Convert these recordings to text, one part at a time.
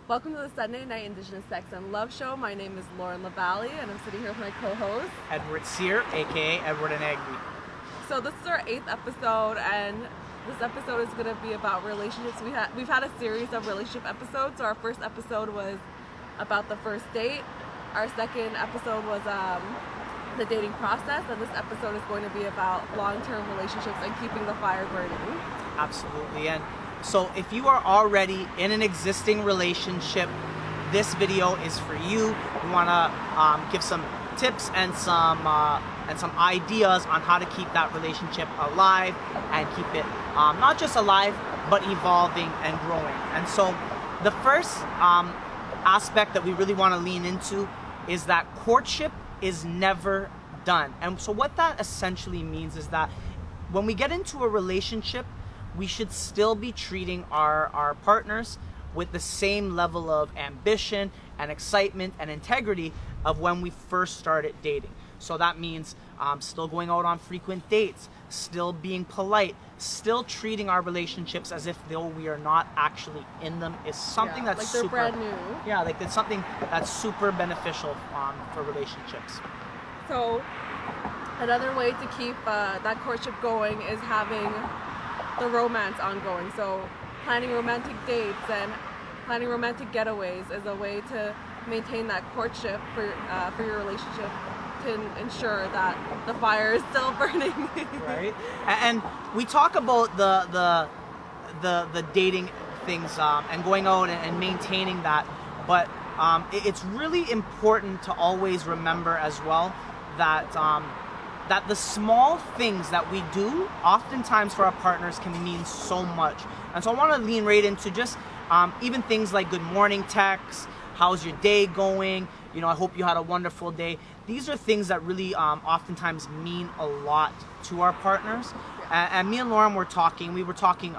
Welcome to the Sunday Night Indigenous Sex and Love Show. My name is Lauren LaValle, and I'm sitting here with my co-host, Edward Sear, aka Edward and Agri. So this is our 8th episode, and this episode is going to be about relationships. We've had a series of relationship episodes. So our first episode was about the first date. Our second episode was the dating process, and this episode is going to be about long-term relationships and keeping the fire burning. Absolutely. And so if you are already in an existing relationship, this video is for you. We want to give some tips and some ideas on how to keep that relationship alive and keep it not just alive, but evolving and growing. And so the first aspect that we really want to lean into is that courtship is never done. And so what that essentially means is that when we get into a relationship, we should still be treating our partners with the same level of ambition and excitement and integrity of when we first started dating. So that means still going out on frequent dates, still being polite, still treating our relationships as if though we are not actually in them is something that's like they're super brand new. Yeah, like it's something that's super beneficial for relationships. So another way to keep that courtship going is having the romance ongoing. So planning romantic dates and planning romantic getaways is a way to maintain that courtship for your relationship, to ensure that the fire is still burning. Right. And we talk about the dating things and going out and maintaining that, but it's really important to always remember as well that that the small things that we do oftentimes for our partners can mean so much. And so I want to lean right into just even things like good morning texts, how's your day going, you know, I hope you had a wonderful day. These are things that really oftentimes mean a lot to our partners. And me and Lauren we were talking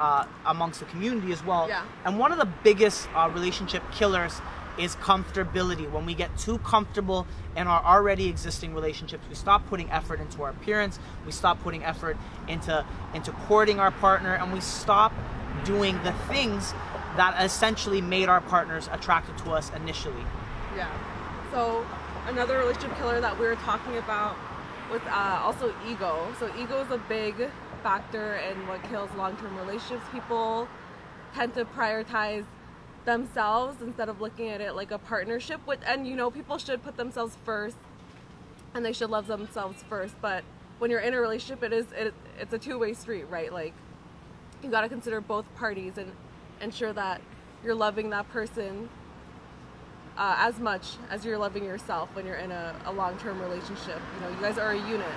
amongst the community as well. Yeah. And one of the biggest relationship killers is comfortability. When we get too comfortable in our already existing relationships, we stop putting effort into our appearance, we stop putting effort into courting our partner, and we stop doing the things that essentially made our partners attracted to us initially. Yeah. So another relationship killer that we were talking about was also ego. So ego is a big factor in what kills long-term relationships. People tend to prioritize themselves instead of looking at it like a partnership. And you know, people should put themselves first and they should love themselves first. But when you're in a relationship, it's a two-way street, right? Like, you got to consider both parties and ensure that you're loving that person as much as you're loving yourself when you're in a long-term relationship. You know, you guys are a unit.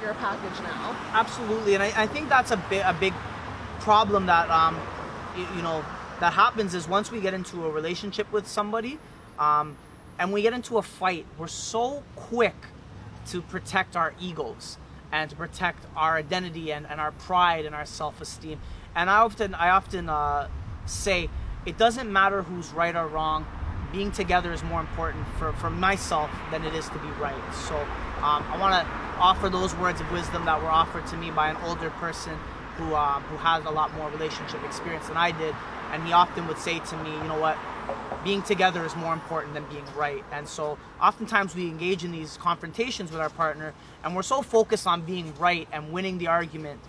You're a package now. Absolutely. And I think that's a big problem that you know that happens is once we get into a relationship with somebody and we get into a fight, we're so quick to protect our egos and to protect our identity and our pride and our self-esteem. And I often say it doesn't matter who's right or wrong. Being together is more important for myself than it is to be right. So I want to offer those words of wisdom that were offered to me by an older person who has a lot more relationship experience than I did. And he often would say to me, you know what, being together is more important than being right. And so oftentimes we engage in these confrontations with our partner and we're so focused on being right and winning the argument.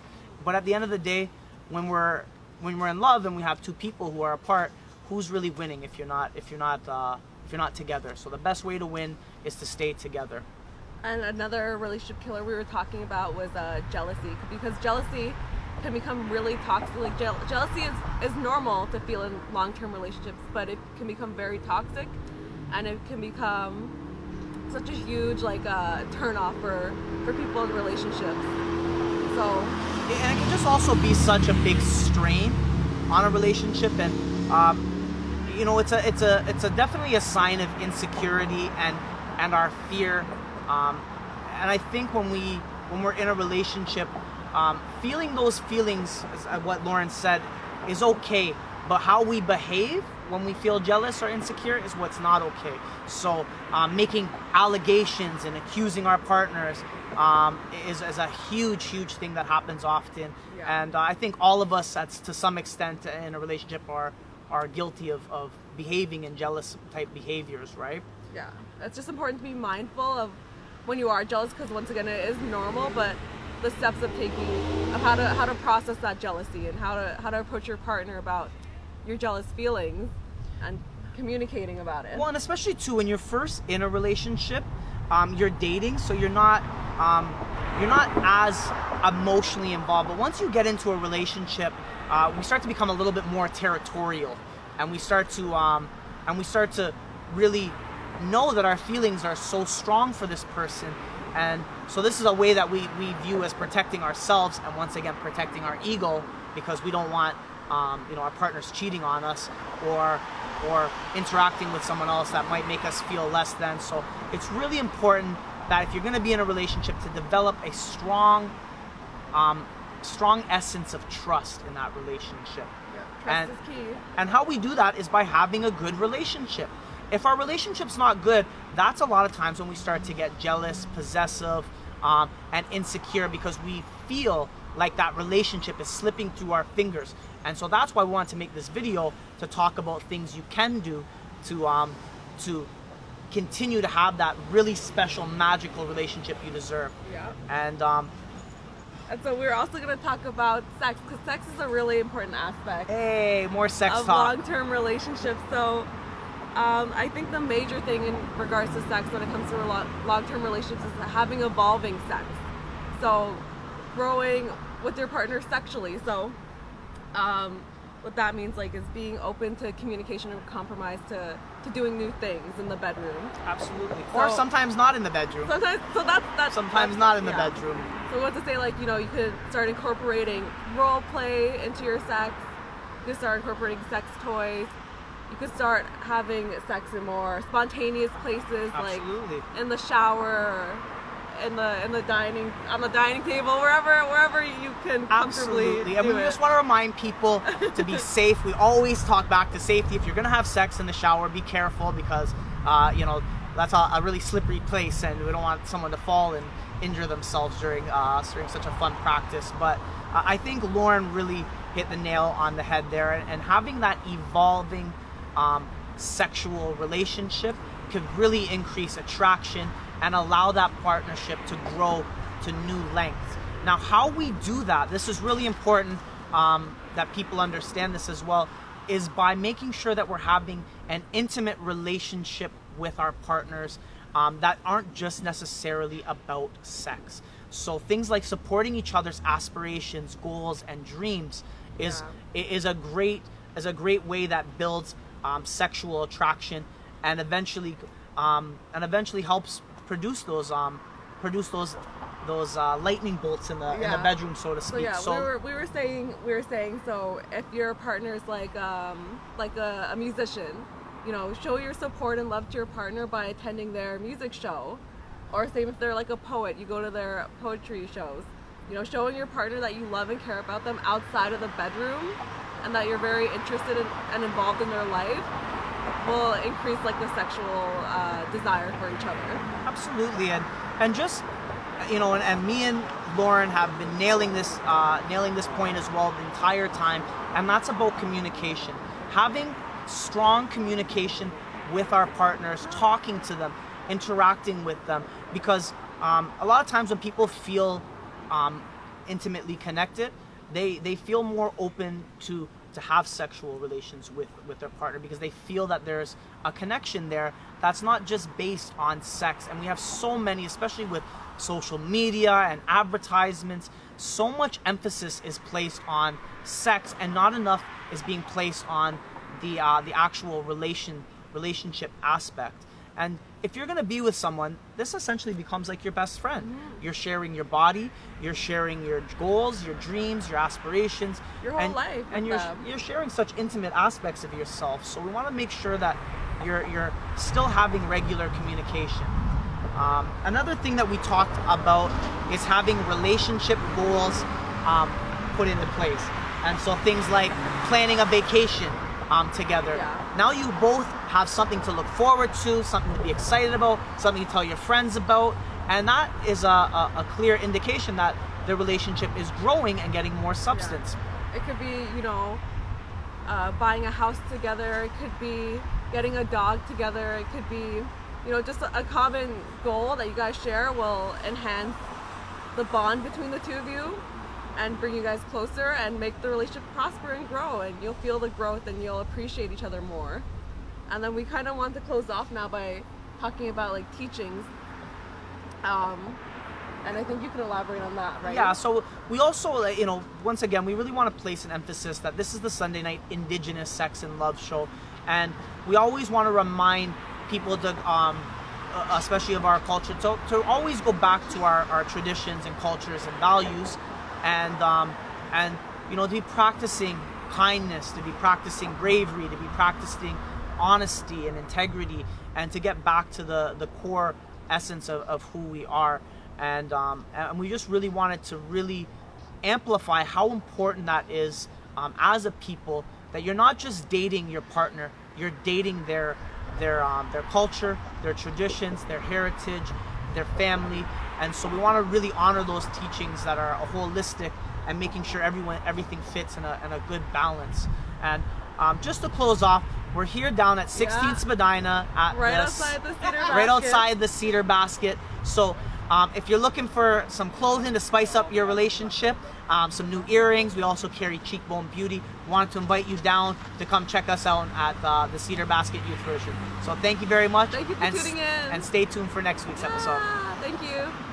But at the end of the day, when we're in love and we have two people who are apart, who's really winning if you're not together? So the best way to win is to stay together. And another relationship killer we were talking about was jealousy, because jealousy can become really toxic. Like jealousy is normal to feel in long-term relationships, but it can become very toxic, and it can become such a huge turn-off for people in relationships. So, and it can just also be such a big strain on a relationship, and you know, it's a definitely a sign of insecurity and our fear. And I think when we're in a relationship, feeling those feelings, as what Lauren said, is okay. But how we behave when we feel jealous or insecure is what's not okay. So making allegations and accusing our partners is a huge thing that happens often. Yeah. And I think all of us, that's to some extent in a relationship, are are guilty of behaving in jealous type behaviors, right? Yeah, it's just important to be mindful of when you are jealous, because once again, it is normal, but the steps of taking, of how to process that jealousy, and how to approach your partner about your jealous feelings and communicating about it. Well, and especially too when you're first in a relationship, you're dating, so you're not as emotionally involved. But once you get into a relationship, we start to become a little bit more territorial, and we start to really know that our feelings are so strong for this person. And so this is a way that we view as protecting ourselves, and once again protecting our ego, because we don't want our partners cheating on us or interacting with someone else that might make us feel less than. So it's really important that if you're going to be in a relationship, to develop a strong essence of trust in that relationship. Yeah, trust is key. And how we do that is by having a good relationship. If our relationship's not good, that's a lot of times when we start to get jealous, possessive, and insecure, because we feel like that relationship is slipping through our fingers. And so that's why we want to make this video, to talk about things you can do to continue to have that really special, magical relationship you deserve. Yeah. And so we're also going to talk about sex, because sex is a really important aspect. Hey, more sex of talk. Long-term relationships. So I think the major thing in regards to sex when it comes to long-term relationships is having evolving sex. So growing with your partner sexually. So what that means is being open to communication and compromise to doing new things in the bedroom. Absolutely. Or sometimes not in the bedroom. Sometimes not in the bedroom. So what to say, you could start incorporating role play into your sex. You could start incorporating sex toys. You could start having sex in more spontaneous places, Absolutely. like in the shower, in the dining, on the dining table, wherever you can comfortably Absolutely. do And we it. just want to remind people to be safe. We always talk back to safety. If you're going to have sex in the shower, be careful, because that's a really slippery place, and we don't want someone to fall and injure themselves during such a fun practice. But I think Lauren really hit the nail on the head there, and having that evolving sexual relationship could really increase attraction and allow that partnership to grow to new lengths. Now, how we do that, this is really important that people understand this as well, is by making sure that we're having an intimate relationship with our partners that aren't just necessarily about sex. So things like supporting each other's aspirations, goals, and dreams is a great way that builds sexual attraction, and eventually helps produce those lightning bolts in the bedroom, so to speak. So we were saying so if your partner's like a musician, show your support and love to your partner by attending their music show. Or same if they're like a poet, you go to their poetry shows. Showing your partner that you love and care about them outside of the bedroom, and that you're very interested in and involved in their life, will increase the sexual desire for each other. Absolutely. And just and me and Lauren have been nailing this point as well the entire time, and that's about communication. Having strong communication with our partners, talking to them, interacting with them, because a lot of times when people feel intimately connected, they feel more open to have sexual relations with their partner, because they feel that there's a connection there that's not just based on sex. And we have so many, especially with social media and advertisements, so much emphasis is placed on sex, and not enough is being placed on the actual relationship aspect. And if you're going to be with someone, this essentially becomes like your best friend. Mm-hmm. You're sharing your body, you're sharing your goals, your dreams, your aspirations, your whole life, and you're sharing such intimate aspects of yourself. So we want to make sure that you're still having regular communication. Another thing that we talked about is having relationship goals put into place. And so things like planning a vacation together. Yeah. Now you both have something to look forward to, something to be excited about, something to tell your friends about, and that is a clear indication that the relationship is growing and getting more substance. Yeah. It could be, buying a house together. It could be getting a dog together. It could be, you know, just a common goal that you guys share will enhance the bond between the two of you and bring you guys closer and make the relationship prosper and grow, and you'll feel the growth and you'll appreciate each other more. And then we kind of want to close off now by talking about like teachings, and I think you can elaborate on that, right? Yeah, so we also, you know, once again, we really want to place an emphasis that this is the Sunday night Indigenous Sex and Love show, and we always want to remind people to, especially of our culture, to always go back to our traditions and cultures and values, and you know, to be practicing kindness, to be practicing bravery, to be practicing honesty and integrity, and to get back to the core essence of who we are. And we just really wanted to really amplify how important that is as a people, that you're not just dating your partner, you're dating their culture, their traditions, their heritage, their family. And so we want to really honor those teachings that are holistic and making sure everything fits in a good balance. And just to close off, we're here down at 16th Spadina at right outside the Cedar Basket. So if you're looking for some clothing to spice up your relationship, some new earrings, we also carry Cheekbone Beauty. We wanted to invite you down to come check us out at the Cedar Basket Youth Version. So thank you very much. Thank you for tuning in. And stay tuned for next week's episode. Thank you.